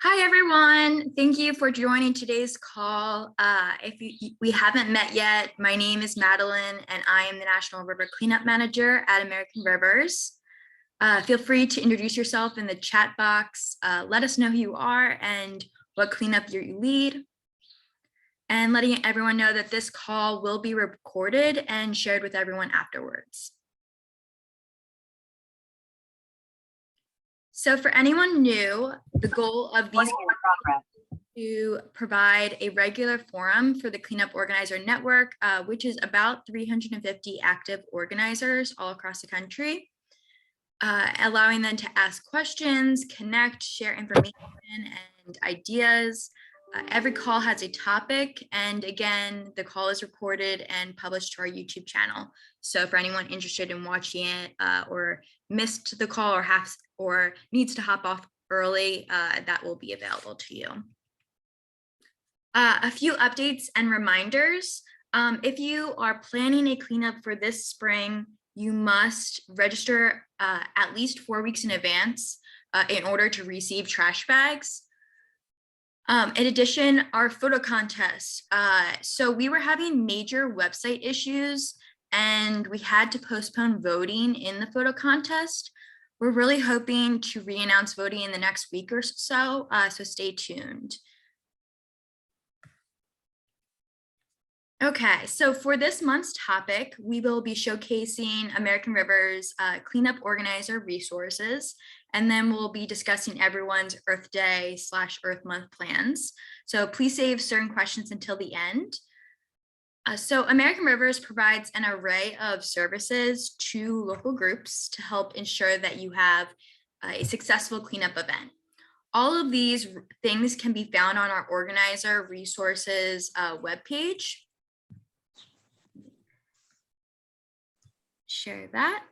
Hi, everyone. Thank you for joining today's call. We haven't met yet, my name is Madeline, and I am the National River Cleanup Manager at American Rivers. Feel free to introduce yourself in the chat box. Let us know who you are and what cleanup you lead. And letting everyone know that this call will be recorded and shared with everyone afterwards. So for anyone new, the goal of these is to provide a regular forum for the Cleanup Organizer Network, which is about 350 active organizers all across the country, allowing them to ask questions, connect, share information and ideas. Every call has a topic, and again, the call is recorded and published to our YouTube channel. So for anyone interested in watching it or missed the call or needs to hop off early, that will be available to you. A few updates and reminders. If you are planning a cleanup for this spring, you must register at least 4 weeks in advance in order to receive trash bags. In addition, our photo contest. So we were having major website issues and we had to postpone voting in the photo contest. We're really hoping to re-announce voting in the next week or so, so stay tuned. Okay, so for this month's topic, we will be showcasing American Rivers cleanup organizer resources, and then we'll be discussing everyone's Earth Day / Earth Month plans. So please save certain questions until the end. So American Rivers provides an array of services to local groups to help ensure that you have a successful cleanup event. All of these things can be found on our organizer resources webpage. Share that.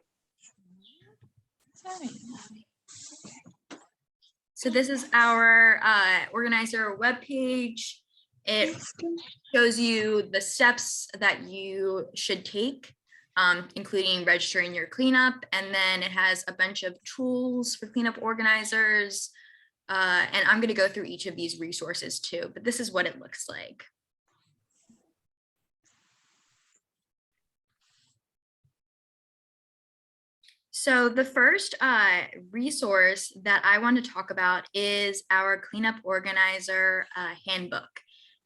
So this is our organizer webpage. It shows you the steps that you should take, including registering your cleanup. And then it has a bunch of tools for cleanup organizers. And I'm going to go through each of these resources too, but this is what it looks like. So the first resource that I want to talk about is our Cleanup Organizer Handbook.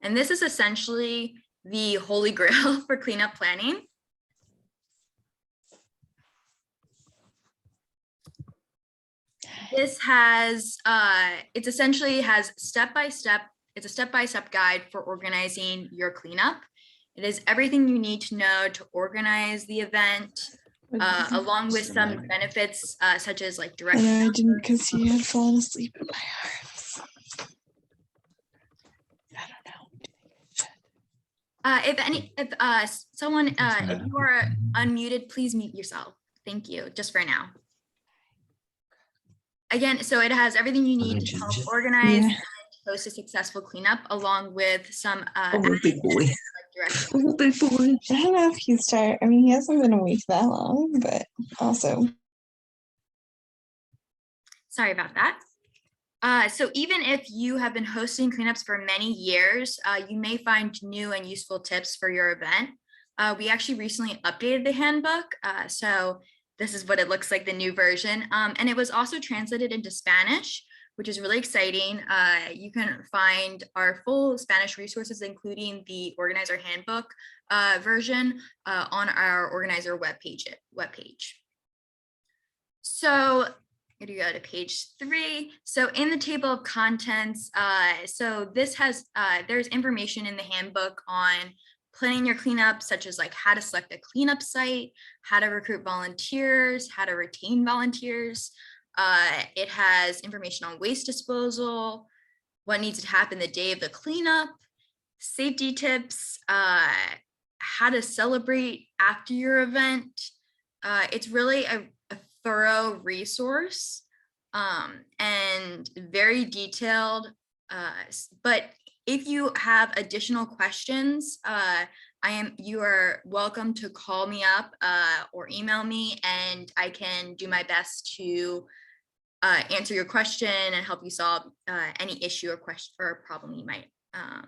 And this is essentially the holy grail for cleanup planning. This has, it essentially has step-by-step, it's a step-by-step guide for organizing your cleanup. It is everything you need to know to organize the event, along with some benefits such as like direct. And I didn't because he had fallen asleep in my arms. I don't know. If you are unmuted, please mute yourself. Thank you, just for now. Again, so it has everything you need to help organize and host a successful cleanup, along with some big boy. Oh, big boy. I don't know if he's tired. I mean, he hasn't been awake that long, but also. Sorry about that. So even if you have been hosting cleanups for many years, you may find new and useful tips for your event. We actually recently updated the handbook. So this is what it looks like, the new version. And it was also translated into Spanish, which is really exciting. You can find our full Spanish resources, including the organizer handbook version on our organizer webpage. So I'm gonna go to page 3. So in the table of contents, so this has, there's information in the handbook on planning your cleanup, such as like how to select a cleanup site, how to recruit volunteers, how to retain volunteers. It has information on waste disposal, what needs to happen the day of the cleanup, safety tips, how to celebrate after your event. It's really a thorough resource and very detailed. But if you have additional questions, you are welcome to call me up or email me, and I can do my best to answer your question and help you solve any issue or question or problem you might have.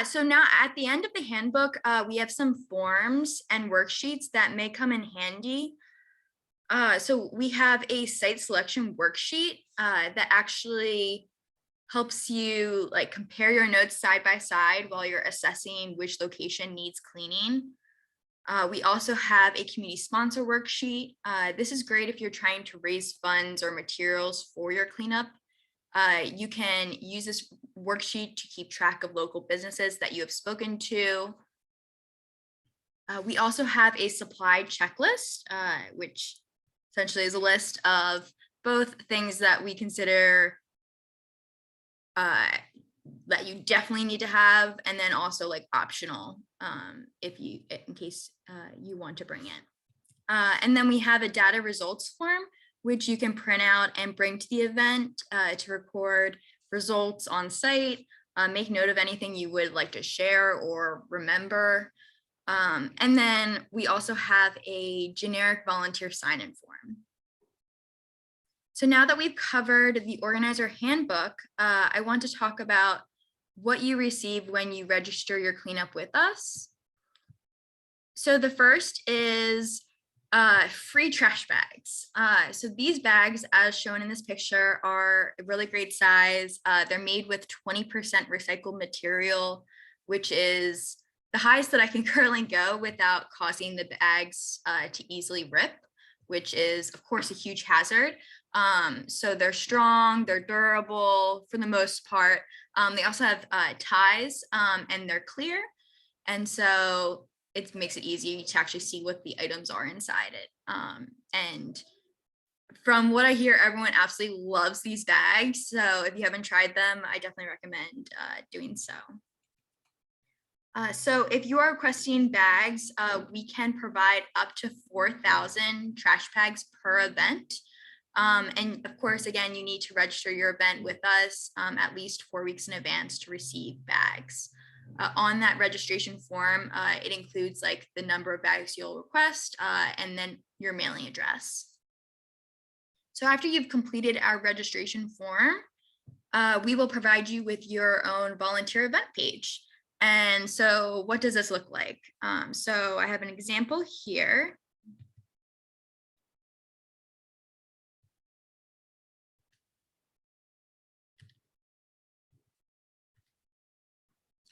So now at the end of the handbook, we have some forms and worksheets that may come in handy. So we have a site selection worksheet that actually helps you like compare your notes side by side while you're assessing which location needs cleaning. We also have a community sponsor worksheet. This is great if you're trying to raise funds or materials for your cleanup. You can use this worksheet to keep track of local businesses that you have spoken to. We also have a supply checklist, which essentially is a list of both things that we consider that you definitely need to have, and then also like optional in case you want to bring it. And then we have a data results form, which you can print out and bring to the event to record results on site, make note of anything you would like to share or remember. And then we also have a generic volunteer sign-in form. So now that we've covered the organizer handbook, I want to talk about what you receive when you register your cleanup with us. So the first is free trash bags. So these bags, as shown in this picture, are a really great size. They're made with 20% recycled material, which is the highest that I can currently go without causing the bags to easily rip, which is, of course, a huge hazard. So they're strong, they're durable for the most part. They also have ties and they're clear. And so it makes it easy to actually see what the items are inside it. And from what I hear, everyone absolutely loves these bags. So if you haven't tried them, I definitely recommend doing so. So if you are requesting bags, we can provide up to 4,000 trash bags per event. And of course, again, you need to register your event with us at least 4 weeks in advance to receive bags. On that registration form, it includes like the number of bags you'll request and then your mailing address. So after you've completed our registration form, we will provide you with your own volunteer event page. And so what does this look like? So I have an example here.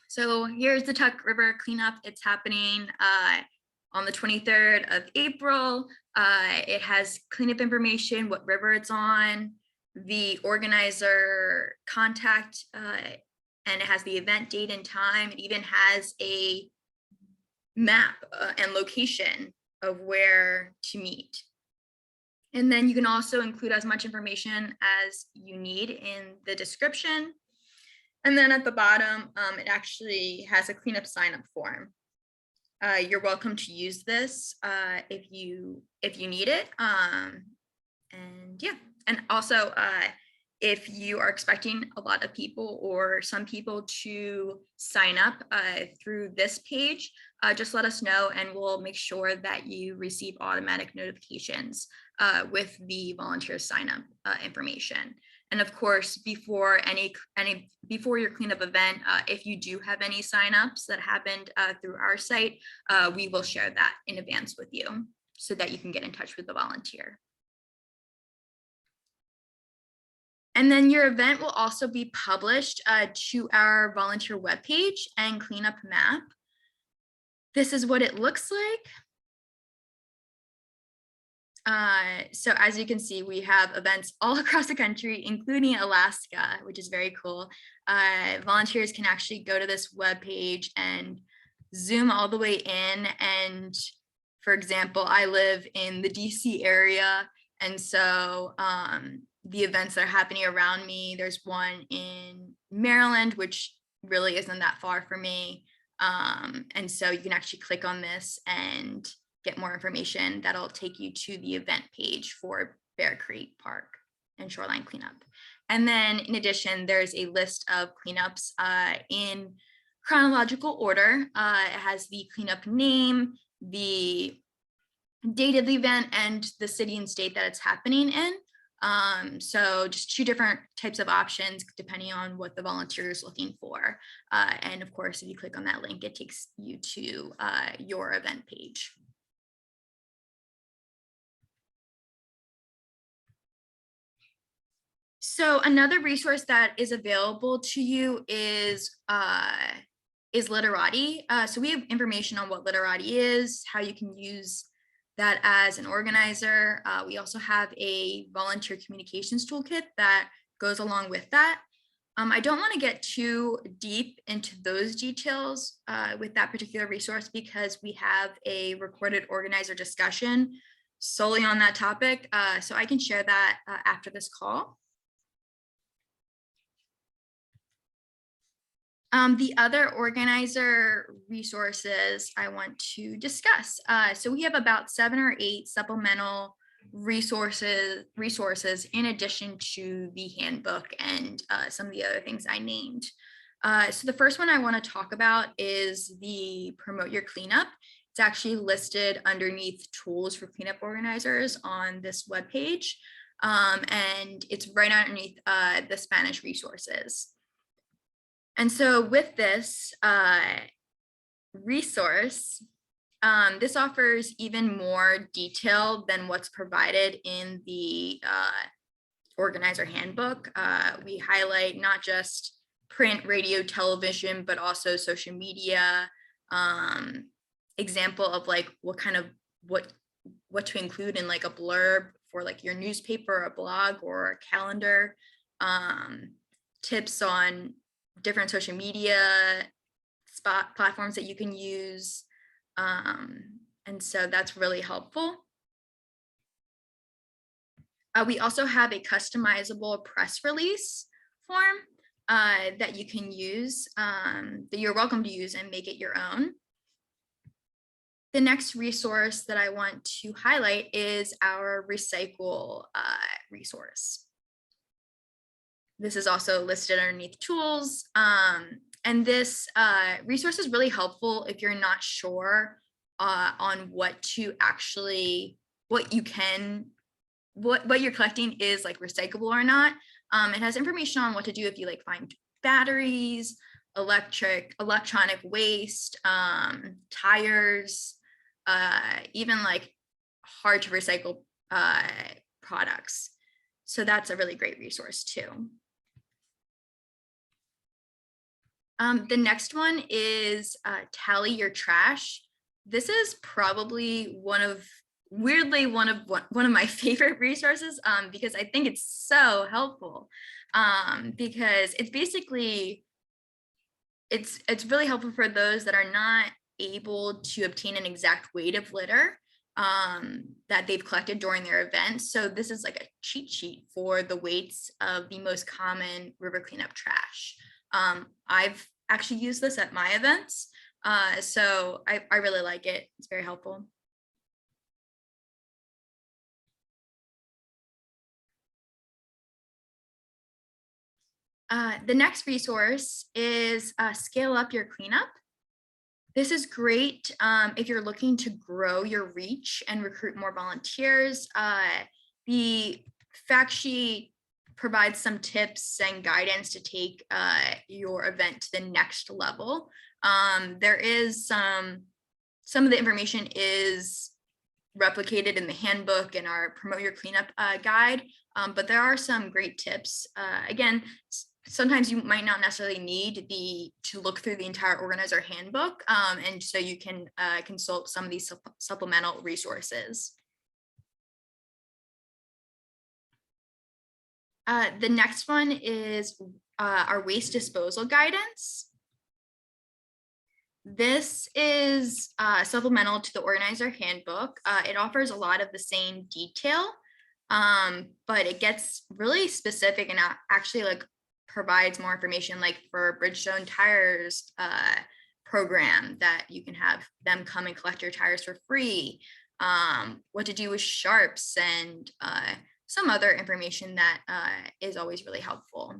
So here's the Tuck River cleanup. It's happening on the 23rd of April. It has cleanup information, what river it's on, the organizer contact, and it has the event date and time. It even has a map and location of where to meet. And then you can also include as much information as you need in the description. And then at the bottom, it actually has a cleanup sign-up form. You're welcome to use this if you need it. And yeah, and also if you are expecting a lot of people or some people to sign up through this page, just let us know and we'll make sure that you receive automatic notifications with the volunteer sign up information. And of course, before before your cleanup event, if you do have any signups that happened through our site, we will share that in advance with you so that you can get in touch with the volunteer. And then your event will also be published to our volunteer webpage and cleanup map. This is what it looks like. So as you can see, we have events all across the country, including Alaska, which is very cool. Volunteers can actually go to this webpage and zoom all the way in. And for example, I live in the DC area. And so the events that are happening around me, there's one in Maryland, which really isn't that far from me. And so you can actually click on this and get more information that'll take you to the event page for Bear Creek Park and shoreline cleanup. And then in addition, there's a list of cleanups in chronological order. It has the cleanup name, the date of the event, and the city and state that it's happening in. So just two different types of options depending on what the volunteer is looking for. And of course, if you click on that link, it takes you to your event page. So another resource that is available to you is Literati. So we have information on what Literati is, how you can use that as an organizer. We also have a volunteer communications toolkit that goes along with that. I don't want to get too deep into those details with that particular resource because we have a recorded organizer discussion solely on that topic. So I can share that after this call. The other organizer resources I want to discuss. So we have about 7 or 8 supplemental resources in addition to the handbook and some of the other things I named. So the first one I want to talk about is the Promote Your Cleanup. It's actually listed underneath tools for cleanup organizers on this webpage. And it's right underneath the Spanish resources. And so with this resource, this offers even more detail than what's provided in the organizer handbook. We highlight not just print, radio, television, but also social media, example of like what to include in like a blurb for like your newspaper, a blog, or a calendar, tips on different social media platforms that you can use. And so that's really helpful. We also have a customizable press release form that you can use, that you're welcome to use and make it your own. The next resource that I want to highlight is our Recycle resource. This is also listed underneath tools. And this resource is really helpful if you're not sure on what you're collecting is like recyclable or not. It has information on what to do if you like find batteries, electronic waste, tires, even like hard to recycle products. So that's a really great resource too. The next one is Tally Your Trash. This is probably one of my favorite resources because I think it's so helpful because it's basically, it's really helpful for those that are not able to obtain an exact weight of litter that they've collected during their event. So this is like a cheat sheet for the weights of the most common river cleanup trash. I've actually used this at my events, so I really like it. It's very helpful. The next resource is Scale Up Your Cleanup. This is great if you're looking to grow your reach and recruit more volunteers. The fact sheet provides some tips and guidance to take your event to the next level. There is some of the information is replicated in the handbook and our Promote Your Cleanup guide, but there are some great tips. Again, sometimes you might not necessarily need to look through the entire organizer handbook, and so you can consult some of these supplemental resources. The next one is our waste disposal guidance. This is supplemental to the organizer handbook. It offers a lot of the same detail, but it gets really specific and actually like provides more information, like for Bridgestone tires, program that you can have them come and collect your tires for free, what to do with sharps, and some other information that is always really helpful.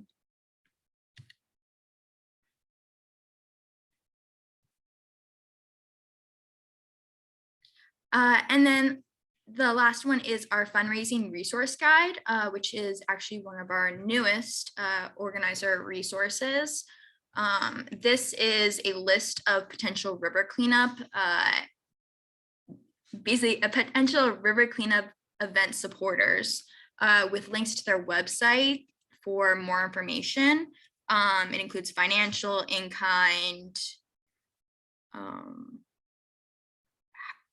And then the last one is our fundraising resource guide, which is actually one of our newest organizer resources. This is a list of potential river cleanup, basically a potential river cleanup event supporters with links to their website for more information. It includes financial, in-kind,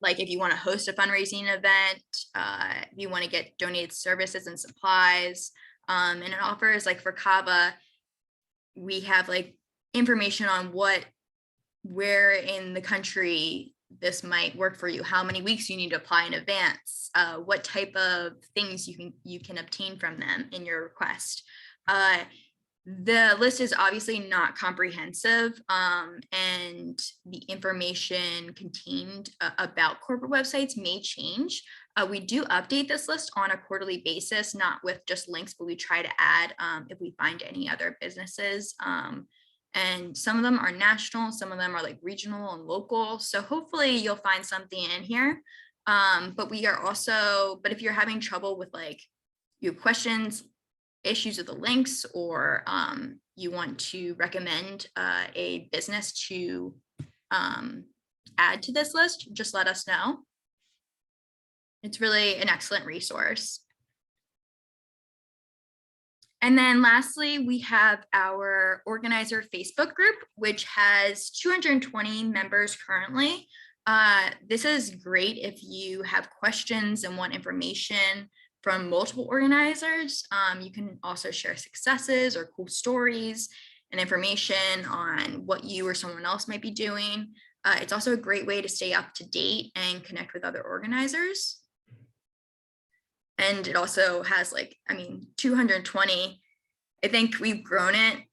like if you want to host a fundraising event, if you want to get donated services and supplies, and it offers, like for Kava, we have like information on where in the country this might work for you, how many weeks you need to apply in advance, what type of things you can obtain from them in your request. The list is obviously not comprehensive, and the information contained about corporate websites may change. We do update this list on a quarterly basis, not with just links, but we try to add if we find any other businesses. And some of them are national, some of them are like regional and local. So hopefully you'll find something in here. But if you're having trouble with, like, you have questions, issues with the links, or you want to recommend a business to add to this list, just let us know. It's really an excellent resource. And then lastly, we have our organizer Facebook group, which has 220 members currently. This is great if you have questions and want information from multiple organizers. You can also share successes or cool stories and information on what you or someone else might be doing. It's also a great way to stay up to date and connect with other organizers. And it also has 220, I think we've grown it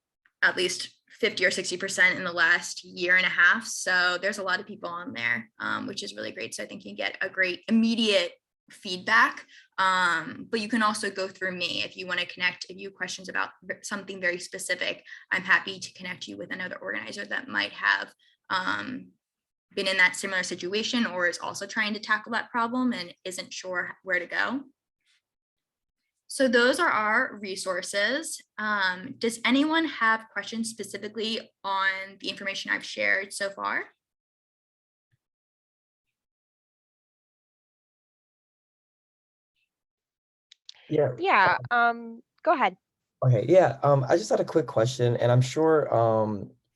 at least 50 or 60% in the last year and a half. So there's a lot of people on there, which is really great. So I think you get a great immediate feedback, but you can also go through me if you want to connect. If you have questions about something very specific, I'm happy to connect you with another organizer that might have been in that similar situation or is also trying to tackle that problem and isn't sure where to go. So those are our resources. Does anyone have questions specifically on the information I've shared so far? Yeah. Go ahead. Okay, yeah. I just had a quick question, and I'm sure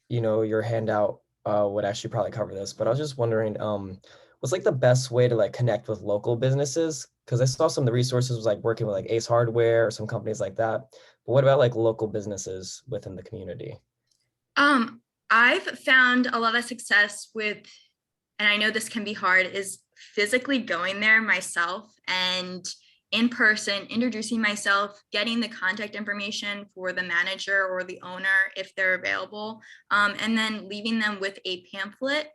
your handout would actually probably cover this, but I was just wondering, what's like the best way to like connect with local businesses? Because I saw some of the resources was like working with like Ace Hardware or some companies like that. But what about like local businesses within the community? I've found a lot of success with, and I know this can be hard, is physically going there myself and in person, introducing myself, getting the contact information for the manager or the owner if they're available, and then leaving them with a pamphlet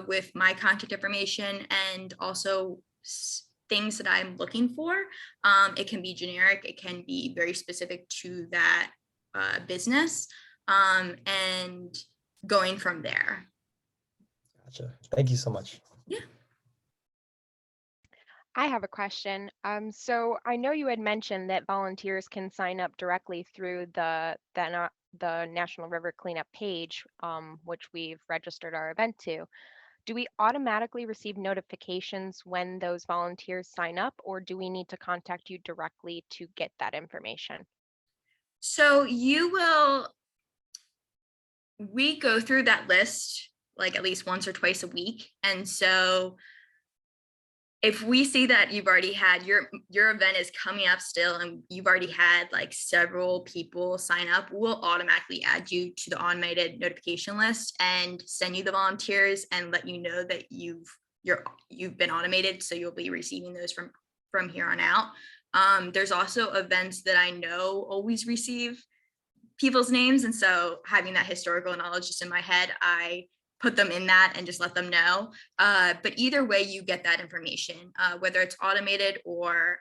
with my contact information and also things that I'm looking for. It can be generic, it can be very specific to that business, and going from there. Gotcha. Thank you so much. Yeah. I have a question. So I know you had mentioned that volunteers can sign up directly through the National River Cleanup page, which we've registered our event to. Do we automatically receive notifications when those volunteers sign up, or do we need to contact you directly to get that information? So we go through that list like at least once or twice a week. And so if we see that you've already had your event is coming up still and you've already had like several people sign up, we'll automatically add you to the automated notification list and send you the volunteers and let you know that you've been automated, so you'll be receiving those from here on out. There's also events that I know always receive people's names, and so having that historical knowledge just in my head, I put them in that and just let them know. But either way, you get that information, whether it's automated or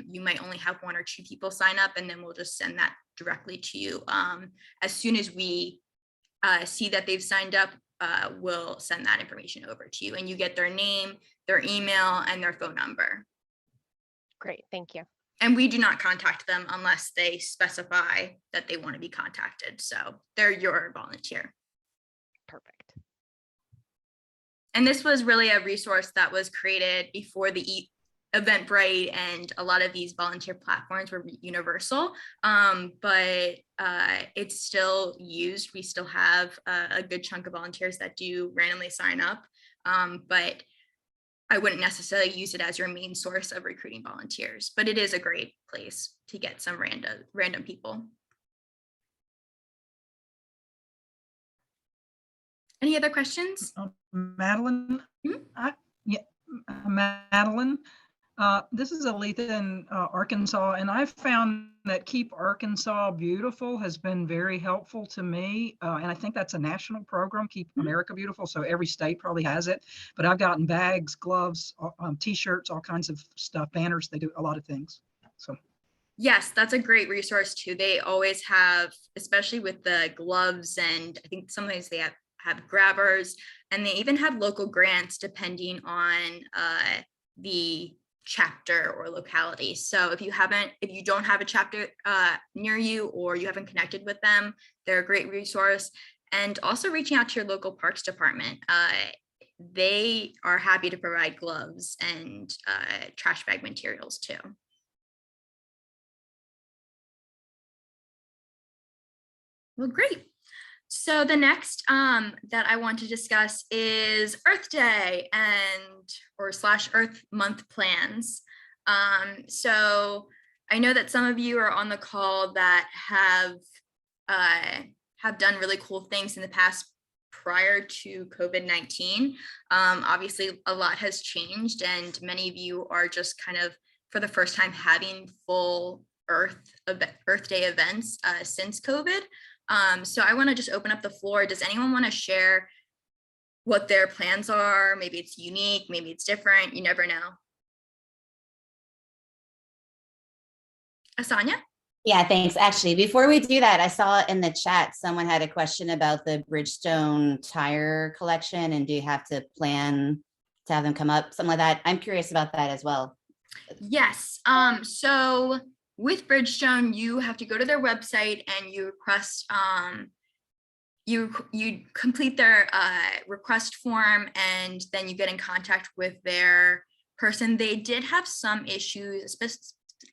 you might only have 1 or 2 people sign up, and then we'll just send that directly to you. As soon as we see that they've signed up, we'll send that information over to you, and you get their name, their email, and their phone number. Great, thank you. And we do not contact them unless they specify that they want to be contacted. So they're your volunteer. Perfect. And this was really a resource that was created before the Eventbrite, and a lot of these volunteer platforms were universal, but it's still used. We still have a good chunk of volunteers that do randomly sign up, but I wouldn't necessarily use it as your main source of recruiting volunteers, but it is a great place to get some random people. Any other questions? Madeline? Madeline, this is Aletha in Arkansas, and I've found that Keep Arkansas Beautiful has been very helpful to me. And I think that's a national program, Keep America Beautiful. So every state probably has it. But I've gotten bags, gloves, T-shirts, all kinds of stuff, banners. They do a lot of things. So. Yes, that's a great resource too. They always have, especially with the gloves, and I think sometimes they have grabbers, and they even have local grants depending on the chapter or locality. So if you don't have a chapter near you, or you haven't connected with them, they're a great resource. And also reaching out to your local parks department. They are happy to provide gloves and trash bag materials too. Well, great. So the next that I want to discuss is Earth Day or / Earth Month plans. So I know that some of you are on the call that have done really cool things in the past prior to COVID-19. Obviously, a lot has changed, and many of you are just kind of for the first time having full Earth Day events since COVID. So I want to just open up the floor. Does anyone want to share what their plans are? Maybe it's unique, maybe it's different. You never know. Asanya? Yeah, thanks. Actually, before we do that, I saw in the chat, someone had a question about the Bridgestone tire collection, and do you have to plan to have them come up? Something like that. I'm curious about that as well. Yes. So with Bridgestone, you have to go to their website and you request, you complete their request form, and then you get in contact with their person. They did have some issues,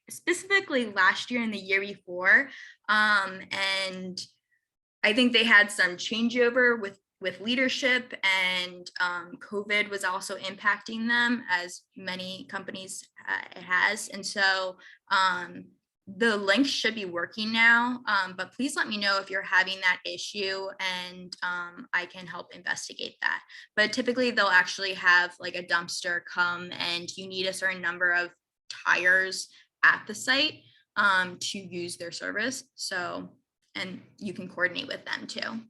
specifically last year and the year before. And I think they had some changeover with leadership, and COVID was also impacting them, as many companies it has. And so the link should be working now, but please let me know if you're having that issue, and I can help investigate that. But typically they'll actually have like a dumpster come, and you need a certain number of tires at the site to use their service. So, and you can coordinate with them too.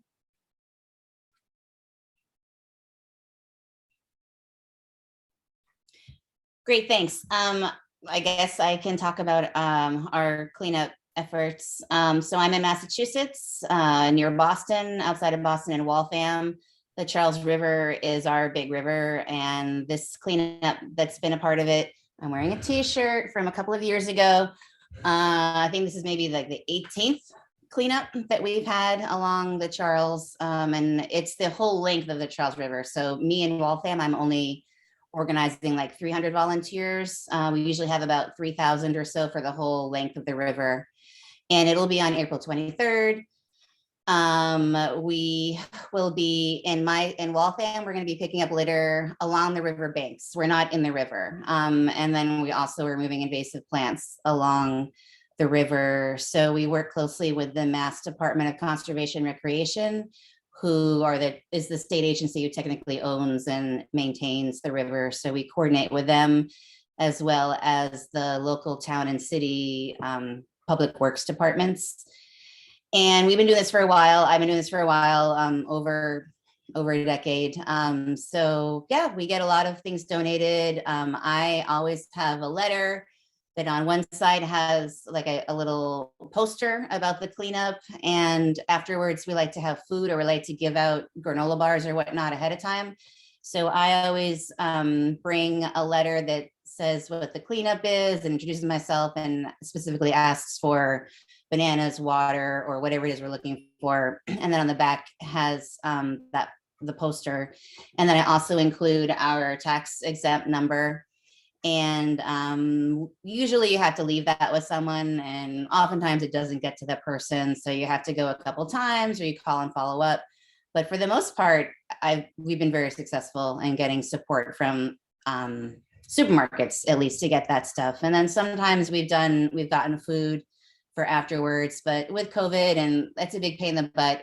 Great, thanks. I guess I can talk about our cleanup efforts. So I'm in Massachusetts, near Boston, outside of Boston in Waltham. The Charles River is our big river, and this cleanup that's been a part of it, I'm wearing a t-shirt from a couple of years ago. I think this is maybe like the 18th cleanup that we've had along the Charles, and it's the whole length of the Charles River. So me in Waltham, I'm only organizing like 300 volunteers. We usually have about 3,000 or so for the whole length of the river. And it'll be on April 23rd. We will be in Waltham, we're going to be picking up litter along the river banks. We're not in the river. And then we also are moving invasive plants along the river. So we work closely with the Mass Department of Conservation and Recreation, who is the state agency who technically owns and maintains the river. So we coordinate with them, as well as the local town and city public works departments. And we've been doing this for a while. I've been doing this for a while, over over a decade. So yeah, we get a lot of things donated. I always have a letter that on one side has like a little poster about the cleanup. And afterwards, we like to have food, or we like to give out granola bars or whatnot ahead of time. So I always bring a letter that says what the cleanup is and introduces myself and specifically asks for bananas, water, or whatever it is we're looking for. And then on the back has the poster. And then I also include our tax exempt number. And usually you have to leave that with someone, and oftentimes it doesn't get to the person. So you have to go a couple times, or you call and follow up. But for the most part, we've been very successful in getting support from supermarkets, at least, to get that stuff. And then sometimes we've gotten food for afterwards, but with COVID, and that's a big pain in the butt.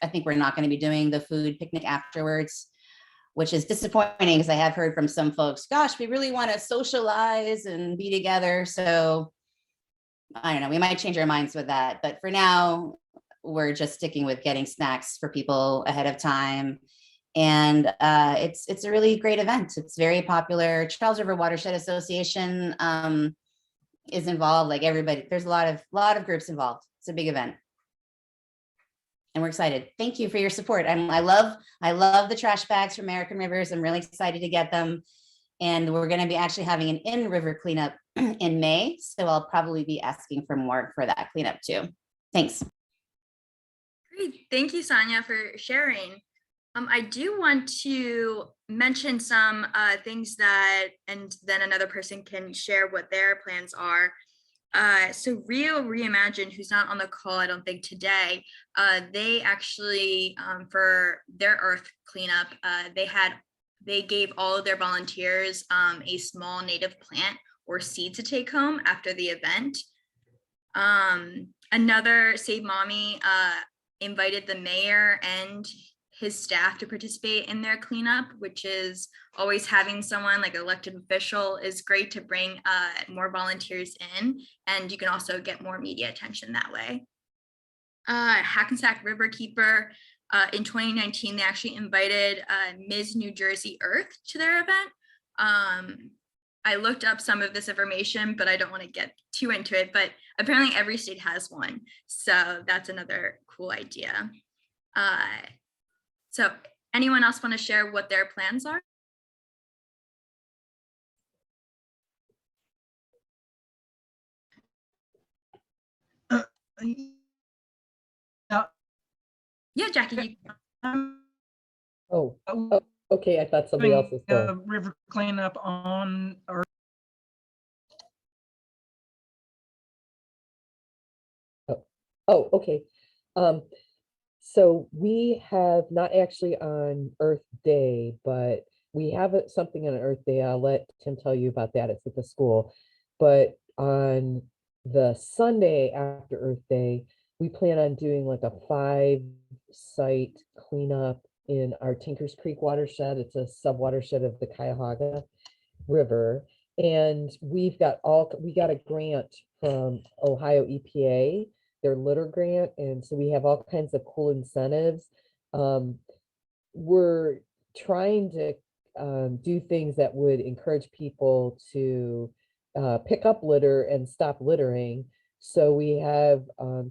I think we're not going to be doing the food picnic afterwards, which is disappointing, because I have heard from some folks, gosh, we really want to socialize and be together. So I don't know, we might change our minds with that. But for now, we're just sticking with getting snacks for people ahead of time. And it's a really great event. It's very popular. Charles River Watershed Association is involved, like everybody. There's a lot of groups involved. It's a big event. And we're excited. Thank you for your support. I love the trash bags from American Rivers. I'm really excited to get them. And we're going to be actually having an in-river cleanup in May. So I'll probably be asking for more for that cleanup too. Thanks. Great. Thank you, Sonia, for sharing. I do want to mention some things that, and then another person can share what their plans are. So Rio Reimagine, who's not on the call, I don't think today, they actually, for their Earth cleanup, they gave all of their volunteers a small native plant or seed to take home after the event. Another Save Mommy invited the mayor and his staff to participate in their cleanup, which is always having someone like an elected official is great to bring more volunteers in, and you can also get more media attention that way. Hackensack Riverkeeper, in 2019, they actually invited Ms. New Jersey Earth to their event. I looked up some of this information, but I don't want to get too into it, but apparently every state has one. So that's another cool idea. So anyone else want to share what their plans are? Yeah, Jackie. Oh, okay. I thought somebody else was going. River cleanup on our. Oh, okay. So we have not actually on Earth Day, but we have something on Earth Day. I'll let Tim tell you about that. It's at the school. But on the Sunday after Earth Day, we plan on doing like a 5-site cleanup in our Tinkers Creek watershed. It's a sub-watershed of the Cuyahoga River. And we got a grant from Ohio EPA, their litter grant. And so we have all kinds of cool incentives. We're trying to do things that would encourage people to pick up litter and stop littering. So we have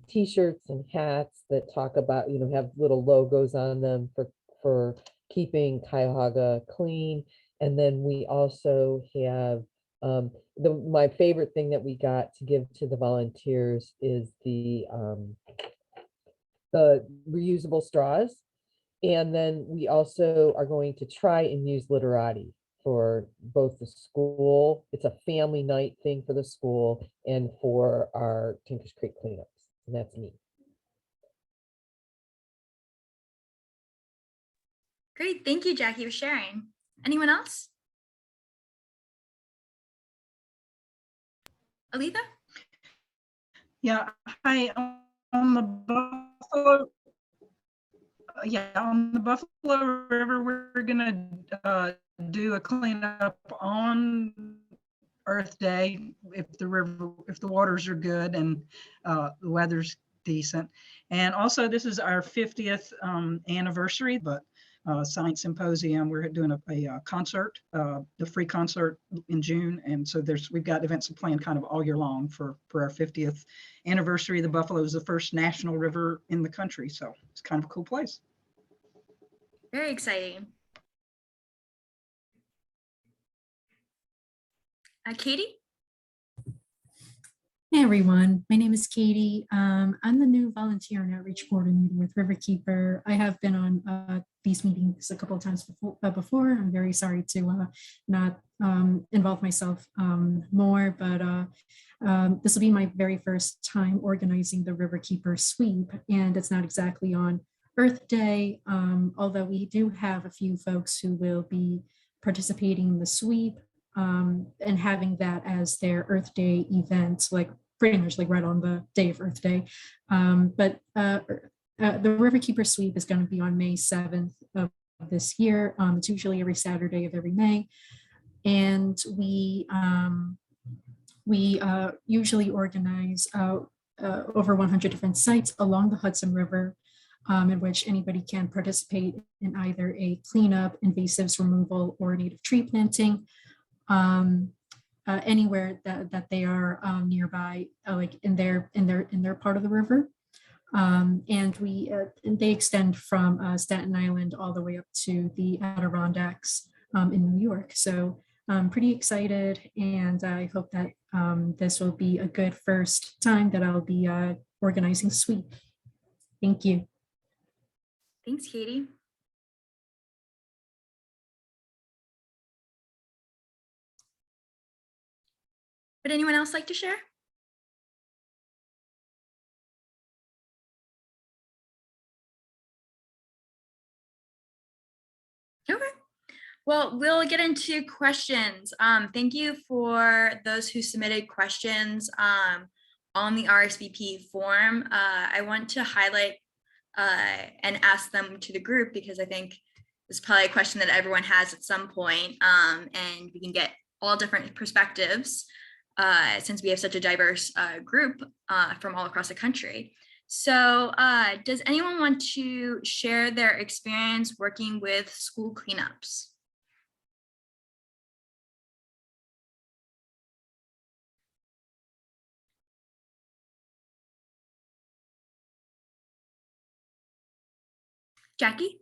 t-shirts and hats that talk about, have little logos on them for keeping Cuyahoga clean. And then we also have my favorite thing that we got to give to the volunteers is the reusable straws. And then we also are going to try and use Literati for both the school. It's a family night thing for the school and for our Tinkers Creek cleanups. And that's me. Great. Thank you, Jackie, for sharing. Anyone else? Alita? Yeah, hi, on the Buffalo. Yeah, on the Buffalo River, we're gonna do a cleanup on Earth Day if the waters are good and the weather's decent. And also, this is our 50th anniversary, but science symposium. We're doing a concert, the free concert in June. And so we've got events planned kind of all year long for our 50th anniversary. The Buffalo is the first national river in the country. So it's kind of a cool place. Very exciting. Katie? Hey everyone, my name is Katie. I'm the new volunteer and outreach coordinator with Riverkeeper. I have been on these meetings a couple of times before. I'm very sorry to not involve myself more, but this will be my very first time organizing the Riverkeeper sweep, and it's not exactly on Earth Day, although we do have a few folks who will be participating in the sweep. And having that as their Earth Day event, like pretty much like right on the day of Earth Day. But the Riverkeeper Sweep is going to be on May 7th of this year. It's usually every Saturday of every May. And we usually organize over 100 different sites along the Hudson River, in which anybody can participate in either a cleanup, invasives removal, or native tree planting. Anywhere that they are nearby, like in their part of the river, and they extend from Staten Island all the way up to the Adirondacks in New York. So I'm pretty excited, and I hope that this will be a good first time that I'll be organizing sweep. Thank you. Thanks, Katie. Would anyone else like to share? Okay. Well, we'll get into questions. Thank you for those who submitted questions on the RSVP form. I want to highlight and ask them to the group because I think it's probably a question that everyone has at some point, and we can get all different perspectives. Since we have such a diverse group from all across the country. So does anyone want to share their experience working with school cleanups? Jackie?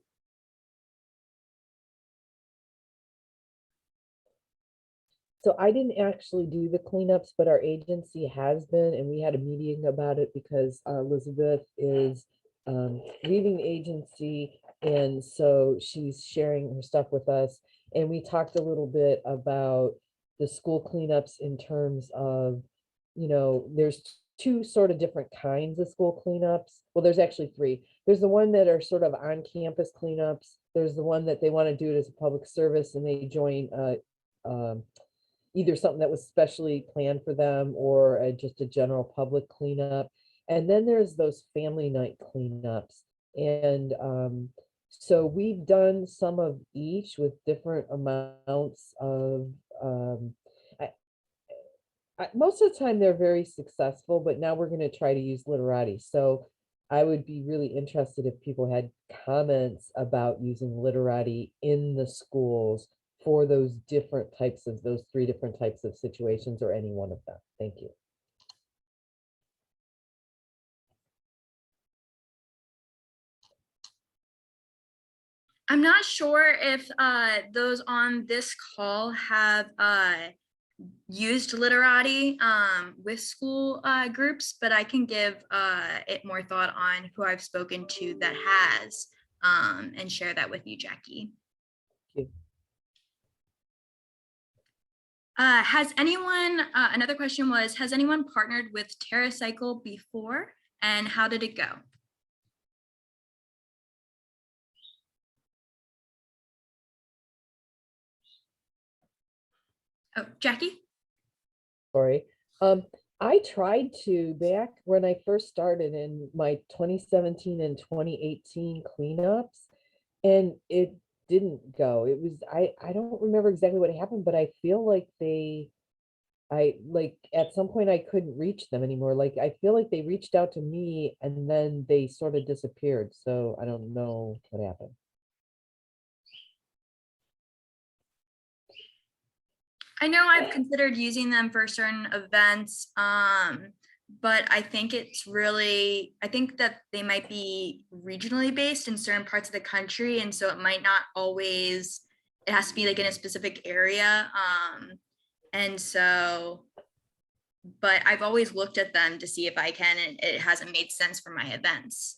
So I didn't actually do the cleanups, but our agency has been, and we had a meeting about it because Elizabeth is leaving the agency, and so she's sharing her stuff with us. And we talked a little bit about the school cleanups in terms of, there's two sort of different kinds of school cleanups. Well, there's actually three. There's the one that are sort of on campus cleanups. There's the one that they want to do it as a public service and they join either something that was specially planned for them or just a general public cleanup. And then there's those family night cleanups. And so we've done some of each with different amounts of, most of the time they're very successful, but now we're going to try to use literati. So I would be really interested if people had comments about using literati in the schools for those three different types of situations, or any one of them. Thank you. I'm not sure if those on this call have used literati with school groups, but I can give it more thought on who I've spoken to that has and share that with you, Jackie. Thank you. Has anyone, another question was, has anyone partnered with TerraCycle before and how did it go? Oh, Jackie? Sorry. I tried to back when I first started in my 2017 and 2018 cleanups, and it didn't go. It was, I don't remember exactly what happened, but I feel like at some point I couldn't reach them anymore. Like I feel like they reached out to me and then they sort of disappeared. So I don't know what happened. I know I've considered using them for certain events, but I think I think that they might be regionally based in certain parts of the country. And so it might not always, it has to be like in a specific area. And so, but I've always looked at them to see if I can, and it hasn't made sense for my events.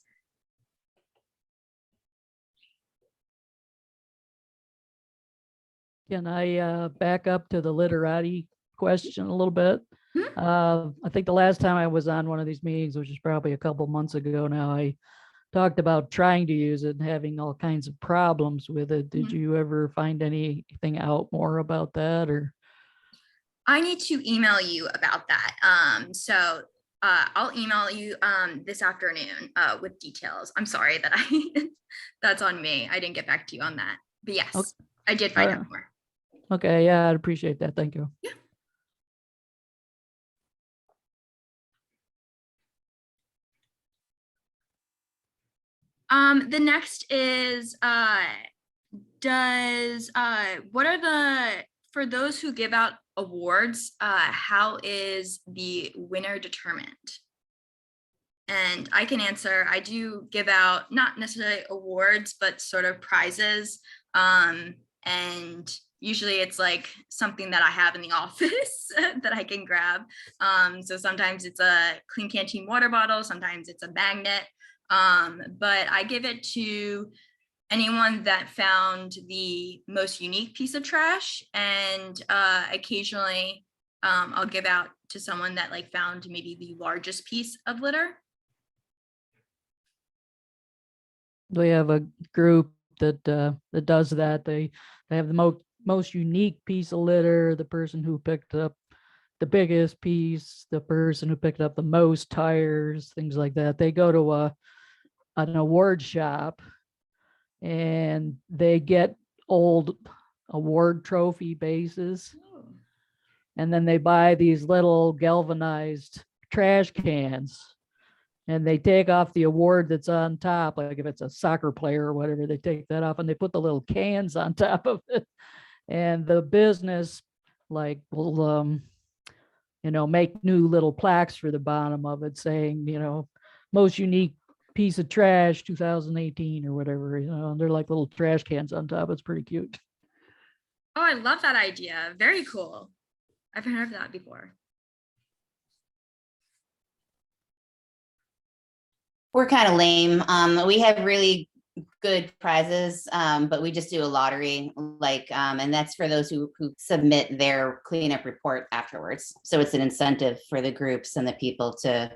Can I back up to the literati question a little bit? I think the last time I was on one of these meetings, which is probably a couple months ago now, I talked about trying to use it and having all kinds of problems with it. Did you ever find anything out more about that, or? I need to email you about that. So I'll email you this afternoon with details. I'm sorry that that's on me. I didn't get back to you on that. But yes, Okay. I did find out more. Okay, yeah, I'd appreciate that. Thank you. Yeah. The next is what are for those who give out awards, how is the winner determined? And I can answer, I do give out not necessarily awards, but sort of prizes. And usually it's like something that I have in the office that I can grab. So sometimes it's a clean canteen water bottle, sometimes it's a magnet. But I give it to anyone that found the most unique piece of trash, and occasionally I'll give out to someone that like found maybe the largest piece of litter. We have a group that that does that. They have the most unique piece of litter, the person who picked up the biggest piece, the person who picked up the most tires, things like that. They go to an award shop and they get old award trophy bases. And then they buy these little galvanized trash cans and they take off the award that's on top. Like if it's a soccer player or whatever, they take that off and they put the little cans on top of it. And the business like will, make new little plaques for the bottom of it saying, most unique piece of trash 2018 or whatever, and they're like little trash cans on top. It's pretty cute. Oh, I love that idea. Very cool. I've heard of that before. We're kind of lame. We have really good prizes, but we just do a lottery, and that's for those who submit their cleanup report afterwards. So it's an incentive for the groups and the people to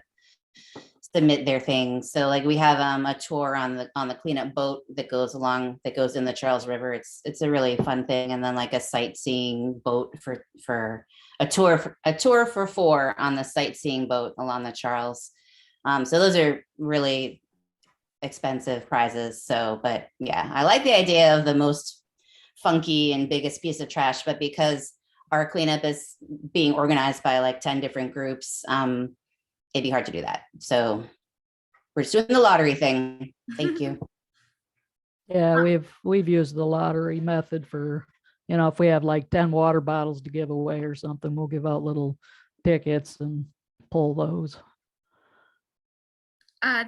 submit their things. So like we have a tour on the cleanup boat that goes in the Charles River. It's a really fun thing, and then like a sightseeing boat for a tour for 4 on the sightseeing boat along the Charles. So those are really expensive prizes. So, but yeah, I like the idea of the most funky and biggest piece of trash, but because our cleanup is being organized by like 10 different groups, it'd be hard to do that. So we're just doing the lottery thing. Thank you. Yeah, we've used the lottery method for, if we have like 10 water bottles to give away or something, we'll give out little tickets and pull those.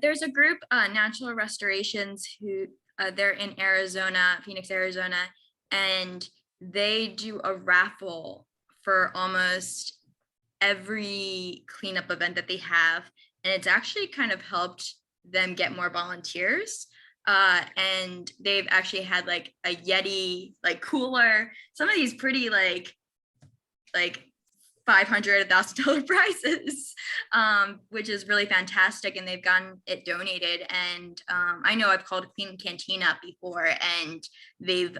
There's a group, Natural Restorations, who they're in Arizona, Phoenix, Arizona, and they do a raffle for almost every cleanup event that they have. And it's actually kind of helped them get more volunteers. And they've actually had like a Yeti, like cooler, some of these pretty like $500, $1,000 prizes, which is really fantastic. And they've gotten it donated. And I know I've called Clean Canteen up before, and they've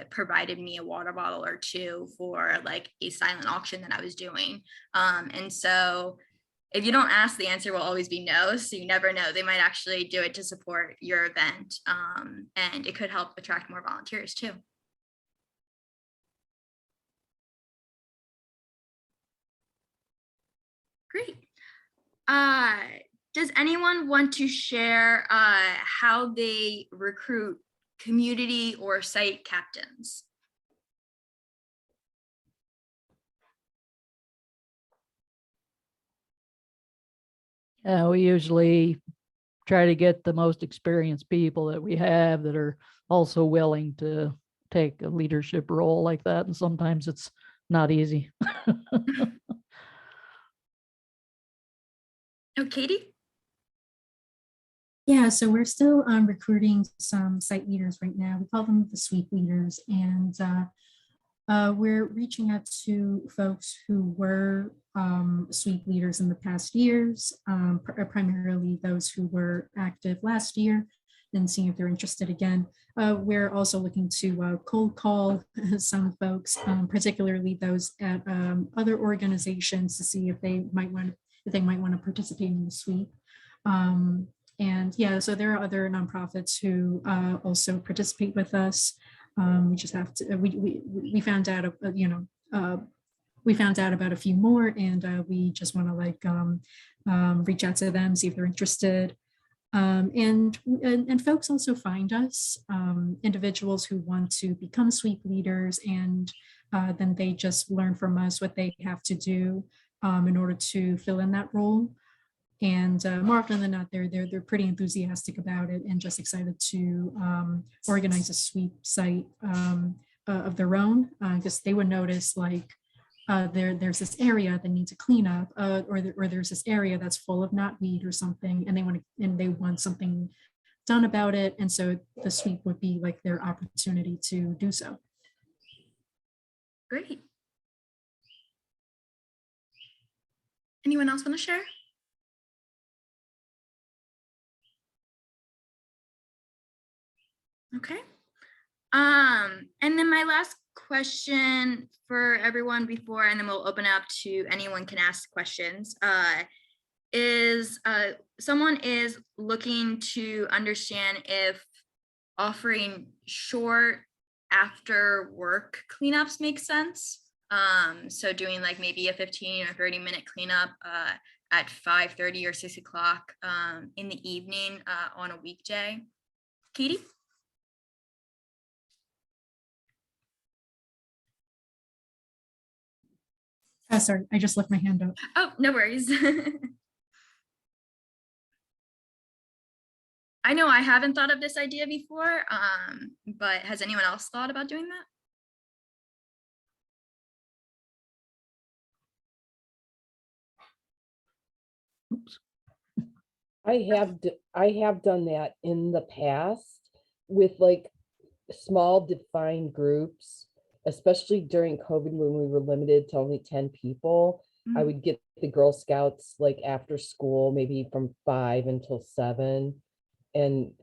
provided me a water bottle or 2 for like a silent auction that I was doing. And so if you don't ask, the answer will always be no. So you never know. They might actually do it to support your event. And it could help attract more volunteers too. Great. Does anyone want to share how they recruit community or site captains? We usually try to get the most experienced people that we have that are also willing to take a leadership role like that. And sometimes it's not easy. Oh, Katie? Yeah, so we're still recruiting some site leaders right now. We call them the sweep leaders, and we're reaching out to folks who were sweep leaders in the past years, primarily those who were active last year, and seeing if they're interested again. We're also looking to cold call some folks, particularly those at other organizations, to see if they might want to participate in the sweep. And yeah, so there are other nonprofits who also participate with us. We just have to, we found out, we found out about a few more, and we just want to reach out to them, see if they're interested. And folks also find us, individuals who want to become sweep leaders, and then they just learn from us what they have to do in order to fill in that role. And more often than not, they're pretty enthusiastic about it and just excited to organize a sweep site of their own, because they would notice there's this area that needs a cleanup, or there's this area that's full of knotweed or something, and they want something done about it. And so the sweep would be like their opportunity to do so. Great. Anyone else want to share? Okay. And then my last question for everyone before, and then we'll open up to anyone can ask questions, is someone is looking to understand if offering short after work cleanups make sense. So doing like maybe a 15 or 30-minute cleanup at 5:30 or 6 o'clock in the evening on a weekday. Katie? Sorry, I just left my hand up. Oh, no worries. I know I haven't thought of this idea before, but has anyone else thought about doing that? Oops. I have done that in the past with like small defined groups, especially during COVID when we were limited to only 10 people. I would get the Girl Scouts like after school, maybe from 5 until 7. And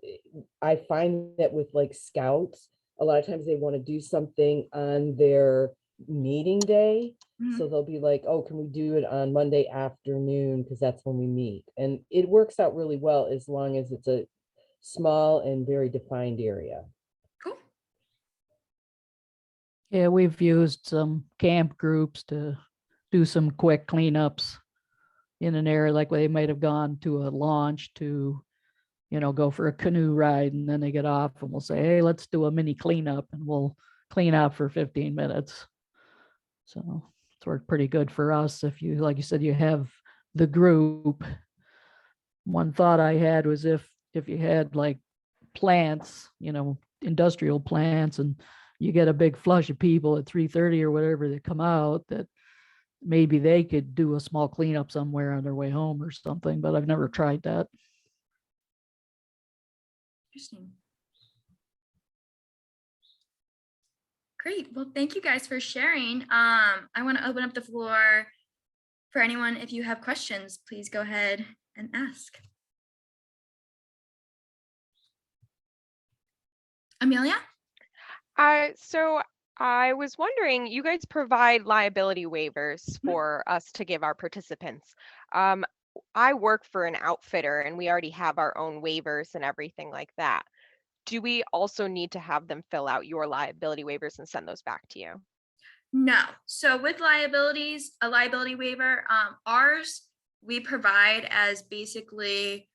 I find that with like scouts, a lot of times they want to do something on their meeting day. So they'll be like, oh, can we do it on Monday afternoon? Because that's when we meet. And it works out really well as long as it's a small and very defined area. Cool. Yeah, we've used some camp groups to do some quick cleanups in an area, like they might have gone to a launch to, go for a canoe ride, and then they get off and we'll say, hey, let's do a mini cleanup, and we'll clean up for 15 minutes. So it's worked pretty good for us. If you, like you said, you have the group. One thought I had was if you had like plants, industrial plants, and you get a big flush of people at 3:30 or whatever that come out, that maybe they could do a small cleanup somewhere on their way home or something, but I've never tried that. Interesting. Great. Well, thank you guys for sharing. I want to open up the floor for anyone. If you have questions, please go ahead and ask. Amelia? So I was wondering, you guys provide liability waivers for us to give our participants. I work for an outfitter and we already have our own waivers and everything like that. Do we also need to have them fill out your liability waivers and send those back to you? No. So with liabilities, a liability waiver, ours, we provide as basically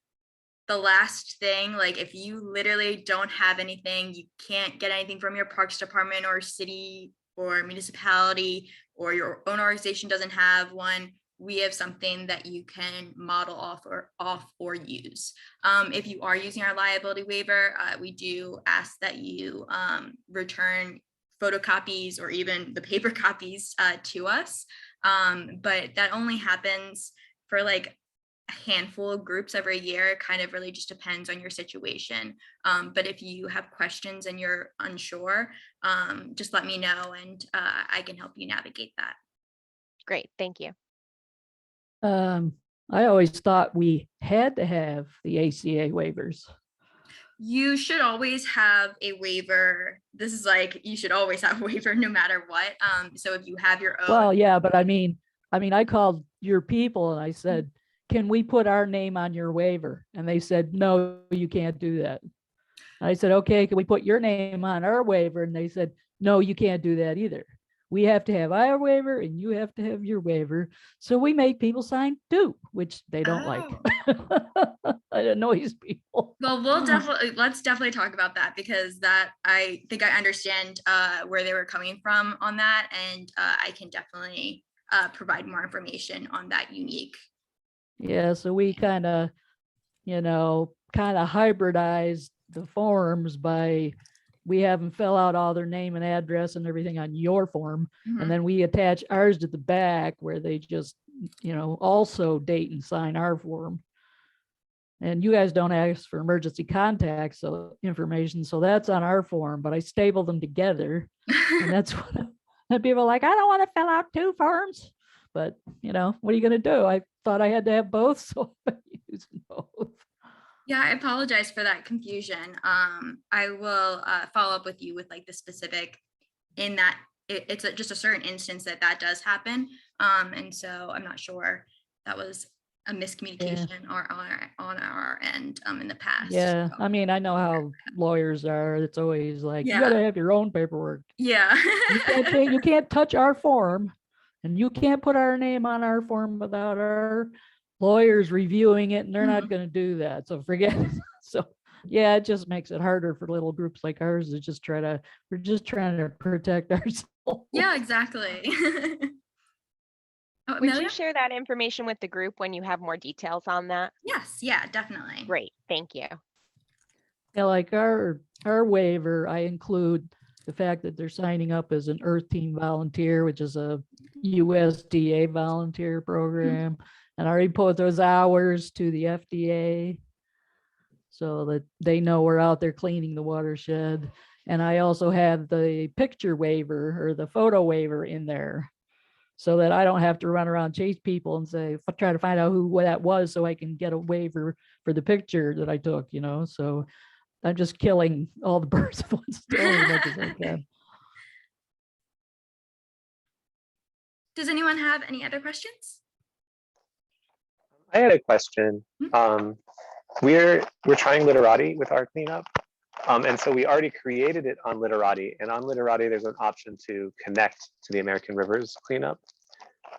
the last thing. Like if you literally don't have anything, you can't get anything from your parks department or city or municipality, or your own organization doesn't have one, we have something that you can model off or use. If you are using our liability waiver, we do ask that you return photocopies or even the paper copies to us. But that only happens for like a handful of groups every year. It kind of really just depends on your situation. But if you have questions and you're unsure, just let me know and I can help you navigate that. Great, thank you. I always thought we had to have the ACA waivers. You should always have a waiver. This is like, you should always have a waiver no matter what. So if you have your own. Well, yeah, but I mean, I called your people and I said, can we put our name on your waiver? And they said, no, you can't do that. I said, okay, can we put your name on our waiver? And they said, no, you can't do that either. We have to have our waiver and you have to have your waiver. So we make people sign two, which they don't like. It annoys people. Well, let's definitely talk about that, because that, I think I understand where they were coming from on that. And I can definitely provide more information on that unique. Yeah, so we kind of hybridized the forms by, we have them fill out all their name and address and everything on your form. And then we attach ours to the back where they just, also date and sign our form. And you guys don't ask for emergency contacts information. So that's on our form, but I staple them together. And that's what people are like, I don't want to fill out two forms. But, what are you going to do? I thought I had to have both, so I'm using both. Yeah, I apologize for that confusion. I will follow up with you with like the specific in that it's just a certain instance that does happen. And so I'm not sure that was a miscommunication or on our end in the past. Yeah, So. I mean, I know how lawyers are. It's always like, Yeah. you got to have your own paperwork. Yeah. You can't touch our form, and you can't put our name on our form without our lawyers reviewing it, and they're not going to do that. So forget it. So yeah, it just makes it harder for little groups like ours to we're just trying to protect ourselves. Yeah, exactly. Would you share that information with the group when you have more details on that? Yes, yeah, definitely. Great, thank you. Yeah, like our waiver, I include the fact that they're signing up as an Earth Team volunteer, which is a USDA volunteer program. And I already put those hours to the FDA so that they know we're out there cleaning the watershed. And I also have the picture waiver or the photo waiver in there, so that I don't have to run around chase people and try to find out who that was so I can get a waiver for the picture that I took, So I'm just killing all the birds with one stone as much as I can. Does anyone have any other questions? I had a question. We're trying Literati with our cleanup. And so we already created it on Literati, and on Literati, there's an option to connect to the American Rivers cleanup.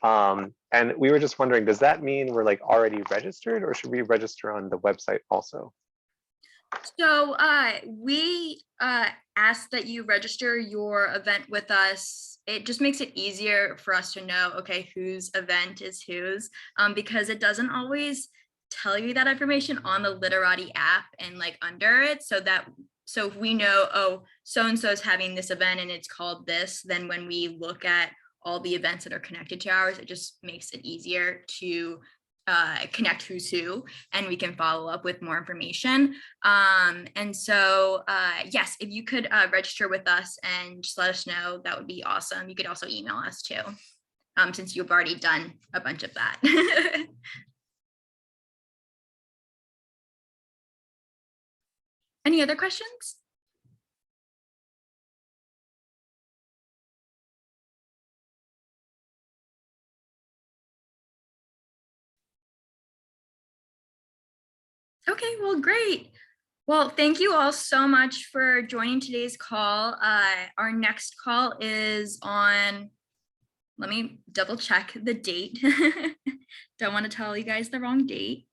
And we were just wondering, does that mean we're like already registered, or should we register on the website also? So we ask that you register your event with us. It just makes it easier for us to know, okay, whose event is whose, because it doesn't always tell you that information on the Literati app and like under it, so if we know, oh, so-and-so is having this event and it's called this, then when we look at all the events that are connected to ours, it just makes it easier to connect who's who, and we can follow up with more information. And so, yes, if you could register with us and just let us know, that would be awesome. You could also email us too, since you've already done a bunch of that. Any other questions? Okay, well, great. Well, thank you all so much for joining today's call. Our next call is on, let me double check the date. Don't want to tell you guys the wrong date.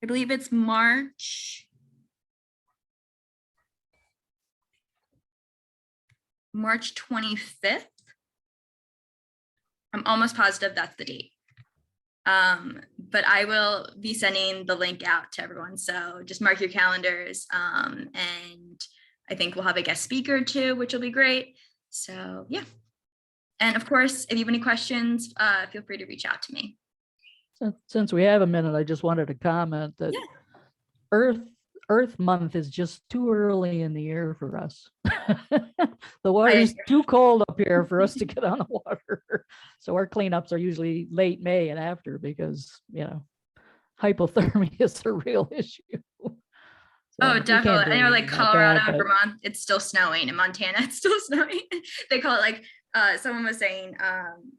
I believe it's March 25th. almost positive that's the date. But I will be sending the link out to everyone. So just mark your calendars. And I think we'll have a guest speaker too, which will be great. So yeah. And of course, if you have any questions, feel free to reach out to me. Since we have a minute, I just wanted to comment that Earth Month is just too early in the year for us. The water's too cold up here for us to get on the water. So our cleanups are usually late May and after because, hypothermia is a real issue. Oh, definitely. I know, like Colorado and but Vermont, it's still snowing. In Montana, it's still snowing. They call it like, someone was saying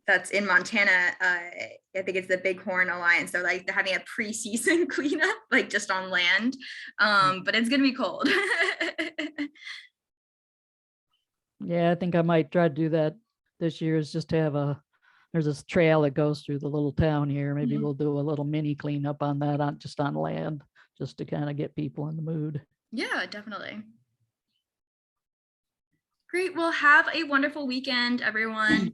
that's in Montana, I think it's the Bighorn Alliance. They're like, they're having a pre-season cleanup, like just on land. But it's gonna be cold. Yeah, I think I might try to do that this year, is just to have there's this trail that goes through the little town here. Maybe we'll do a little mini cleanup on that, just on land, just to kind of get people in the mood. Yeah, definitely. Great. Well, have a wonderful weekend, everyone.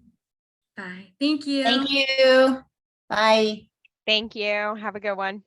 Bye. Thank you. Thank you. Bye. Thank you. Have a good one.